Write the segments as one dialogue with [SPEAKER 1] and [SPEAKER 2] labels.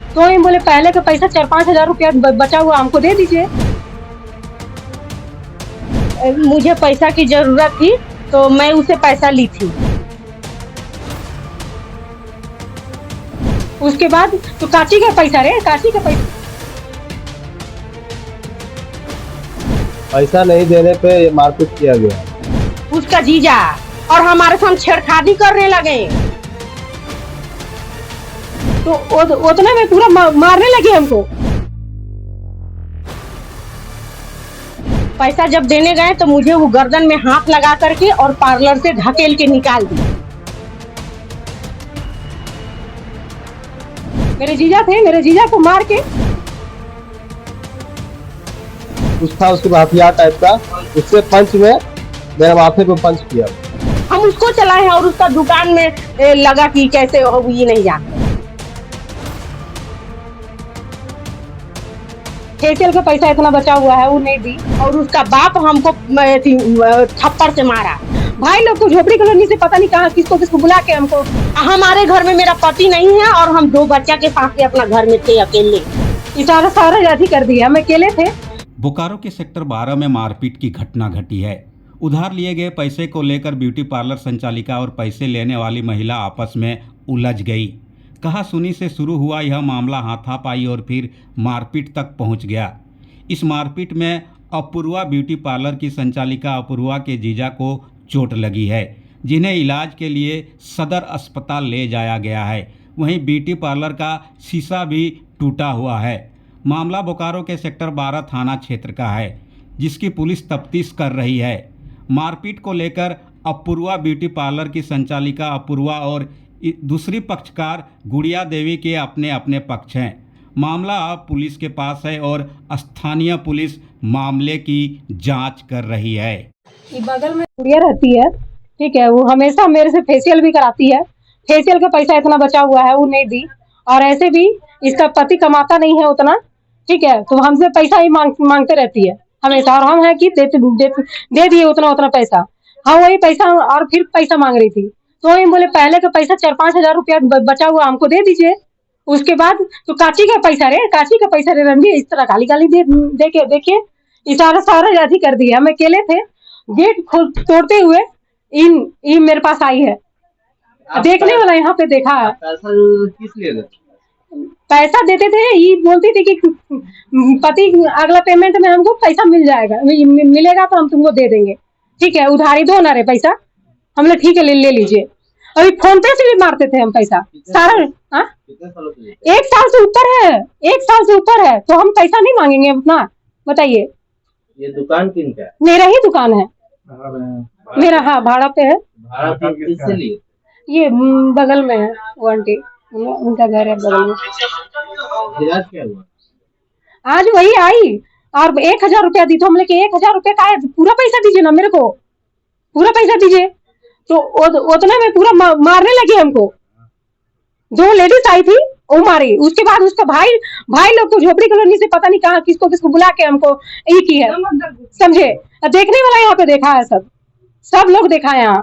[SPEAKER 1] तो ये बोले पहले का पैसा 4-5 हजार रुपया बचा हुआ हमको दे दीजिए। मुझे पैसा की जरूरत थी तो मैं उसे पैसा ली थी। उसके बाद तो काची का पैसा रे, काची का पैसा।
[SPEAKER 2] पैसा नहीं देने पे मारपीट किया गया।
[SPEAKER 1] उसका जीजा और हमारे साथ छेड़खानी करने लगे, तो उतने में पूरा मारने लगे हमको। पैसा जब देने गए तो मुझे वो गर्दन में हाथ लगा करके और पार्लर से ढकेल के निकाल दी। मेरे जीजा थे, मेरे जीजा को मार के
[SPEAKER 2] कुछ था उसके हथियार टाइप का, उससे पंच में मेरे माथे पे पंच किया।
[SPEAKER 1] हम उसको चलाए हैं और उसका दुकान में लगा कि कैसे हो ये नहीं जानते। फेशियल का पैसा इतना बचा हुआ है वो नहीं दी, और उसका बाप हमको थप्पड़ से मारा। भाई लोग को झोपड़ी कॉलोनी से पता नहीं कहाँ किसको किसको बुला के हमको। हमारे घर में मेरा पति नहीं है और हम 2 बच्चा के साथ के अपना घर में थे अकेले। इशारा सारा जाति कर दिया, हम अकेले थे।
[SPEAKER 3] बोकारो के सेक्टर 12 में मारपीट की घटना घटी है। उधार लिए गए पैसे को लेकर ब्यूटी पार्लर संचालिका और पैसे लेने वाली महिला आपस में उलझ गई। कहा सुनी से शुरू हुआ यह मामला हाथापाई और फिर मारपीट तक पहुंच गया। इस मारपीट में अपूर्वा ब्यूटी पार्लर की संचालिका अपूर्वा के जीजा को चोट लगी है, जिन्हें इलाज के लिए सदर अस्पताल ले जाया गया है। वहीं ब्यूटी पार्लर का शीशा भी टूटा हुआ है। मामला बोकारो के सेक्टर 12 थाना क्षेत्र का है, जिसकी पुलिस तफ्तीश कर रही है। मारपीट को लेकर अपूर्वा ब्यूटी पार्लर की संचालिका अपूर्वा और दूसरी पक्षकार गुड़िया देवी के अपने अपने पक्ष हैं। मामला अब पुलिस के पास है और स्थानीय पुलिस मामले की जांच कर रही है।
[SPEAKER 1] बगल में गुड़िया रहती है, ठीक है, वो हमेशा मेरे से फेशियल भी कराती है। फेशियल का पैसा इतना बचा हुआ है वो नहीं दी, और ऐसे भी इसका पति कमाता नहीं है उतना, ठीक है, तो हमसे पैसा ही मांगते रहती है हमेशा, और हम है कि दे दिए उतना पैसा। हाँ वही पैसा और फिर पैसा मांग रही थी, तो ये बोले पहले का पैसा 4-5 हजार रुपया बचा हुआ हमको दे दीजिए। उसके बाद तो काची का पैसा रे, काची का पैसा रे रणबीर, इस तरह गाली दे के देखिए इशारा सारा जाति कर दिया। हम अकेले थे, गेट खोल तोड़ते हुए इन मेरे पास आई है। देखने वाला यहाँ पे देखा है।
[SPEAKER 2] पैसा किस लिए
[SPEAKER 1] पैसा देते थे, ये बोलती थी कि पति अगला पेमेंट में हमको पैसा मिल जाएगा, मिलेगा तो हम तुमको दे देंगे, ठीक है, उधारी दो ना रे पैसा। हम लोग ठीक है ले लीजिए। अभी फोन पे से भी मारते थे हम पैसा सारा। हाँ 1 साल से ऊपर है, 1 साल से ऊपर है, तो हम पैसा नहीं मांगेंगे उतना, बताइए।
[SPEAKER 2] ये दुकान किन का है?
[SPEAKER 1] मेरा ही दुकान है, मेरा। हाँ भाड़ा पे है।
[SPEAKER 2] भाड़ा किससे लिए?
[SPEAKER 1] ये बगल में है, वो आंटी उनका घर है बगल में।
[SPEAKER 2] इलाज क्या हुआ?
[SPEAKER 1] आज वही आई और 1,000 रुपया दी, तो हम लेके 1,000 रुपया का है, पूरा पैसा दीजिए ना मेरे को, पूरा पैसा दीजिए। तो उतने में पूरा मारने लगे हमको। 2 लेडीज आई थी, वो मारी। उसके बाद उसका भाई लोग को झोपड़ी कॉलोनी से पता नहीं कहाँ किसको किसको बुला के हमको ये की है, समझे। देखने वाला यहाँ पे देखा है, सब लोग देखा है। यहाँ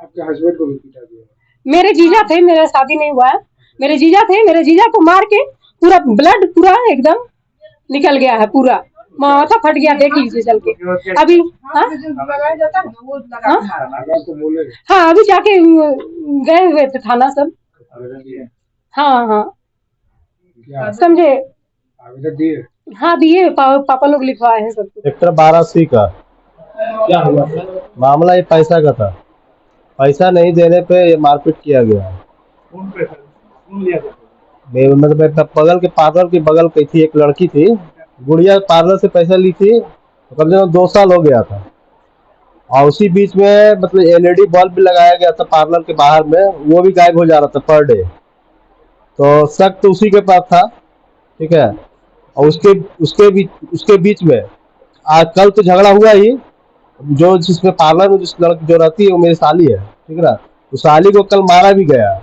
[SPEAKER 4] आपके हस्बैंड को भी पीटा गया?
[SPEAKER 1] मेरे जीजा थे, मेरा शादी नहीं हुआ है, मेरे जीजा थे, मेरे जीजा को मार के पूरा ब्लड पूरा एकदम निकल गया है, पूरा माथा फट गया, देख लीजिए चल के अभी। हाँ अभी जाके गए हुए थे थाना सब। हाँ समझे। हाँ दिए, पापा लोग लिखवाए हैं सब।
[SPEAKER 2] सेक्टर 12C का क्या हुआ मामला? ये पैसा का था, पैसा नहीं देने पे ये मारपीट किया गया। मतलब बगल के पार्लर की बगल की थी एक लड़की थी, गुड़िया पार्लर से पैसा ली थी, तो कम से कम 2 साल हो गया था। और उसी बीच में मतलब LED बल्ब भी लगाया गया था पार्लर के बाहर में, वो भी गायब हो जा रहा था पर डे। तो शक तो उसी के पास था, ठीक है। और उसके बीच में आज कल तो झगड़ा हुआ ही, जो जिसमें पार्लर में जिस लड़की जो रहती है वो मेरी साली है, ठीक है ना। उस साली को कल मारा भी गया,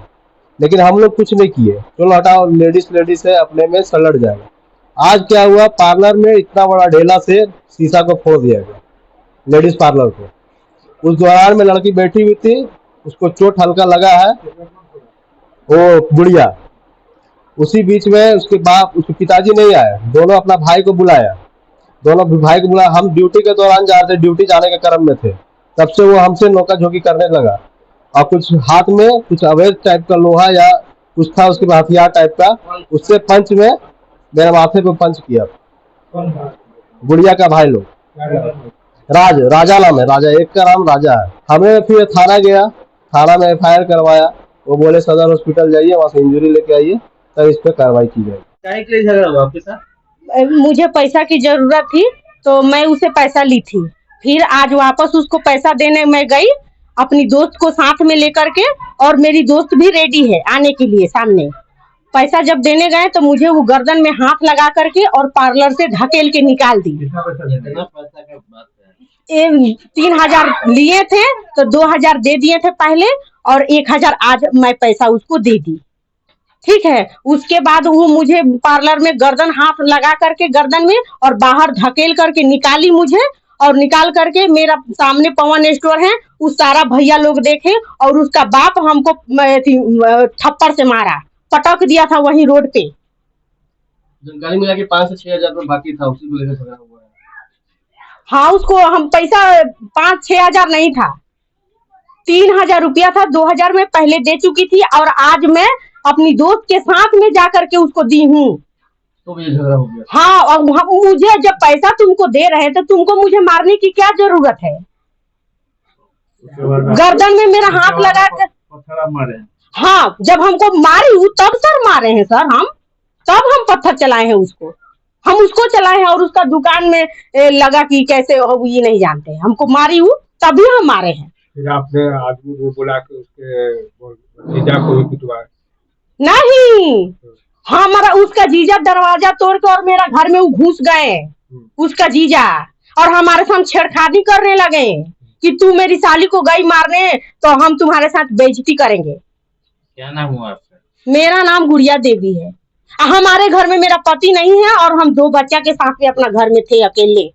[SPEAKER 2] लेकिन हम लोग कुछ नहीं किए, चलो हटाओ, लेडीज है, अपने में सलट जाएगा। आज क्या हुआ, पार्लर में इतना बड़ा ढेला से शीशा को फोड़ दिया गया, लेडीज पार्लर को। उस दौरान में लड़की बैठी हुई थी, उसको चोट हल्का लगा है, वो गुड़िया। उसी बीच में उसके बाप उसके पिताजी नहीं आए, दोनों अपना भाई को बुलाया, हम ड्यूटी के दौरान जा रहे थे, ड्यूटी जाने के क्रम में थे, तब से वो हमसे नोका झोंकी करने लगा और कुछ हाथ में कुछ अवैध टाइप का लोहा या कुछ था उसके पास हथियार टाइप का, उससे पंच में मेरे माथे पे पंच किया। गुड़िया का भाई लोग, राजा नाम है, राजा, एक का नाम राजा है। हमें फिर थाना गया, थाना में FIR करवाया, वो बोले सदर हॉस्पिटल जाइए, वहाँ से इंजरी लेके आइए, तब इस पे कार्रवाई की जाएगी।
[SPEAKER 5] क्या के लिए झगड़ा हुआ आपके साथ?
[SPEAKER 1] मुझे पैसा की जरूरत थी तो मैं उसे पैसा ली थी, फिर आज वापस उसको पैसा देने मैं गई अपनी दोस्त को साथ में लेकर के, और मेरी दोस्त भी रेडी है आने के लिए सामने। पैसा जब देने गए तो मुझे वो गर्दन में हाथ लगा करके और पार्लर से ढकेल के निकाल दी।
[SPEAKER 5] कितना पैसा का बात है?
[SPEAKER 1] 3,000 लिए थे तो 2,000 दे दिए थे पहले, और 1,000 आज मैं पैसा उसको दे दी। ठीक है, उसके बाद वो मुझे पार्लर में गर्दन हाथ लगा करके गर्दन में और बाहर धकेल करके निकाली मुझे, और निकाल करके मेरा सामने पवन स्टोर है, उस सारा भैया लोग देखे और उसका बाप हमको थप्पड़ से मारा, पटक दिया था वहीं रोड पे।
[SPEAKER 5] जानकारी मिला कि 5 से 6 हजार रुपये बाकी था, उसी को लेकर झगड़ा हुआ है।
[SPEAKER 1] हाँ, उसको हम पैसा 5-6 हजार नहीं था, 3,000 रुपया था, 2,000 में पहले दे चुकी थी और आज मैं अपनी दोस्त के साथ में जाकर के उसको दी हूँ।
[SPEAKER 5] तो भी झगड़ा हो गया।
[SPEAKER 1] हाँ, और मुझे जब पैसा तुमको दे रहे थे, तुमको मुझे मारने की क्या जरूरत है? गर्दन में मेरा हाथ लगा कर
[SPEAKER 5] पत्थर मारे।
[SPEAKER 1] हाँ, जब हमको मारी हूँ तब सर मारे हैं सर, तब हम पत्थर चलाए हैं उसको, हम उसको चलाए हैं, और उसका दुकान में लगा कि कैसे ये नहीं जानते, हमको मारी हूँ तभी हम मारे हैं।
[SPEAKER 4] फिर आपने आदमी को बुला के उसके जीजा को भी पिटवाया?
[SPEAKER 1] नहीं, हमारा उसका जीजा दरवाजा तोड़ के और मेरा घर में वो घुस गए, उसका जीजा, और हमारे साथ छेड़खानी करने लगे कि तू मेरी साली को गई मारने तो हम तुम्हारे साथ बेइज्जती करेंगे।
[SPEAKER 5] क्या नाम हुआ आपका?
[SPEAKER 1] मेरा नाम गुड़िया देवी है। हमारे घर में मेरा पति नहीं है और हम 2 बच्चा के साथ में अपना घर में थे अकेले।